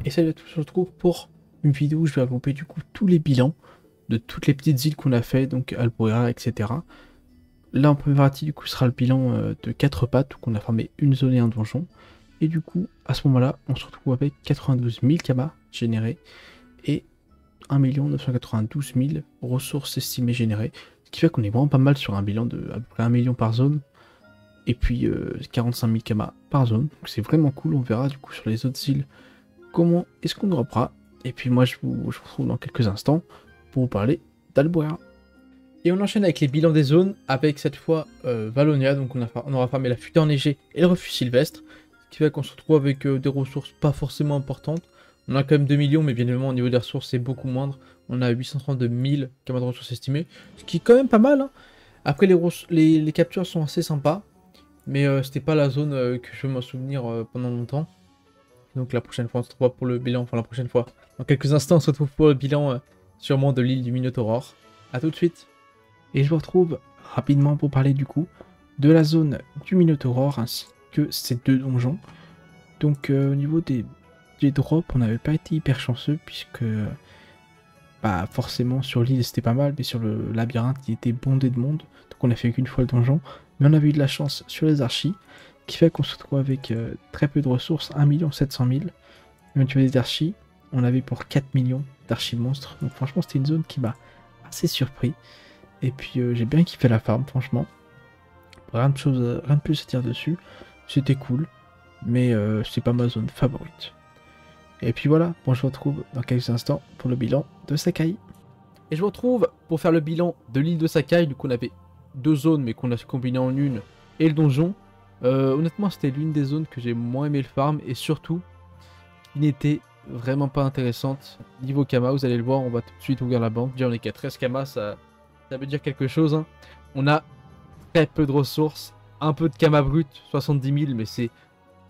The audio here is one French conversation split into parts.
Et salut à tous, on se retrouve pour une vidéo où je vais regrouper du coup tous les bilans de toutes les petites îles qu'on a fait, donc Albuera, etc. Là en première partie du coup sera le bilan de 4 pattes, donc on a farmé une zone et un donjon. Et du coup à ce moment là on se retrouve avec 92 000 kamas générés et 1 992 000 ressources estimées générées. Ce qui fait qu'on est vraiment pas mal sur un bilan de à peu près 1 million par zone. Et puis 45 000 kamas par zone, donc c'est vraiment cool, on verra du coup sur les autres îles comment est-ce qu'on droppera. Et puis moi je vous retrouve dans quelques instants pour vous parler d'Albuera. Et on enchaîne avec les bilans des zones, avec cette fois Valonia, donc on aura farmé la fuite enneigée et le refuge sylvestre, ce qui fait qu'on se retrouve avec des ressources pas forcément importantes. On a quand même 2 millions, mais bien évidemment au niveau des ressources c'est beaucoup moindre. On a 832 000 kamas de ressources estimées, ce qui est quand même pas mal, hein. Après les captures sont assez sympas, mais c'était pas la zone que je veux m'en souvenir pendant longtemps. Donc la prochaine fois on se retrouve pour le bilan, enfin la prochaine fois. Dans quelques instants on se retrouve pour le bilan sûrement de l'île du Minotaur. A tout de suite. Et je vous retrouve rapidement pour parler du coup de la zone du Minotaur ainsi que ces deux donjons. Donc au niveau des drops on n'avait pas été hyper chanceux puisque bah forcément sur l'île c'était pas mal, mais sur le labyrinthe il était bondé de monde. Donc on a fait qu'une fois le donjon. Mais on avait eu de la chance sur les archis, qui fait qu'on se retrouve avec très peu de ressources, 1 700 000. Et au niveau des archis, on avait pour 4 millions d'archis monstres. Donc franchement c'était une zone qui m'a assez surpris. Et puis j'ai bien kiffé la farm franchement. Rien de plus à dire dessus. C'était cool, mais c'est pas ma zone favorite. Et puis voilà, bon je vous retrouve dans quelques instants pour le bilan de Sakai. Et je vous retrouve pour faire le bilan de l'île de Sakai. Du coup on avait deux zones mais qu'on a combiné en une, et le donjon. Honnêtement c'était l'une des zones que j'ai moins aimé le farm, et surtout qui n'était vraiment pas intéressante niveau Kama. Vous allez le voir, on va tout de suite ouvrir la banque. Déjà on est qu'à 13 Kama, ça veut dire quelque chose, hein. On a très peu de ressources, un peu de Kama brut, 70 000, mais c'est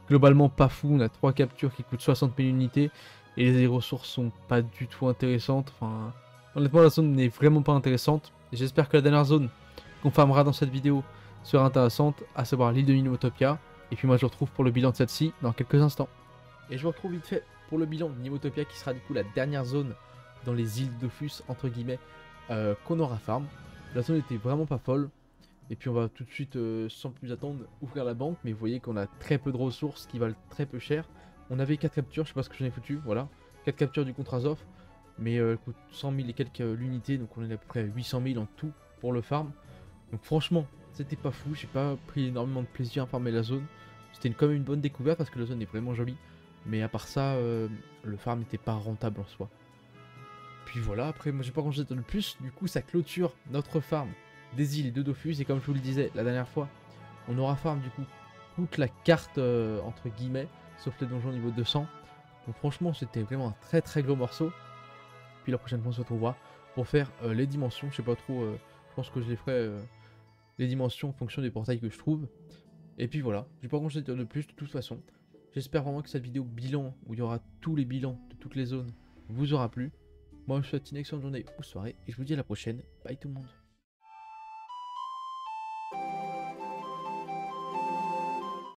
globalement pas fou. On a 3 captures qui coûtent 60 000 unités, et les ressources sont pas du tout intéressantes. Enfin, honnêtement la zone n'est vraiment pas intéressante. J'espère que la dernière zone qu'on farmera dans cette vidéo sera intéressante, à savoir l'île de Nimotopia. Et puis moi je vous retrouve pour le bilan de celle-ci dans quelques instants. Et je vous retrouve vite fait pour le bilan de Nimotopia, qui sera du coup la dernière zone dans les îles Dofus entre guillemets qu'on aura farm. La zone était vraiment pas folle. Et puis on va tout de suite, sans plus attendre, ouvrir la banque. Mais vous voyez qu'on a très peu de ressources qui valent très peu cher. On avait 4 captures, je sais pas ce que j'en ai foutu, voilà. 4 captures du Contrazov, mais elle coûte 100 000 et quelques l'unité, donc on est à peu près à 800 000 en tout pour le farm. Donc franchement, c'était pas fou, j'ai pas pris énormément de plaisir à farmer la zone. C'était quand même une bonne découverte parce que la zone est vraiment jolie. Mais à part ça, le farm n'était pas rentable en soi. Puis voilà, après moi j'ai pas grand chose à dire de plus. Du coup ça clôture notre farm des îles de Dofus. Et comme je vous le disais la dernière fois, on aura farm du coup toute la carte entre guillemets, sauf les donjons niveau 200. Donc franchement c'était vraiment un très très gros morceau. Puis la prochaine fois on se retrouvera pour faire les dimensions. Je sais pas trop, je pense que je les ferai les dimensions en fonction des portails que je trouve. Et puis voilà, j'ai pas grand chose à dire de plus de toute façon. J'espère vraiment que cette vidéo bilan, où il y aura tous les bilans de toutes les zones, vous aura plu. Moi je vous souhaite une excellente journée ou soirée, et je vous dis à la prochaine. Bye tout le monde.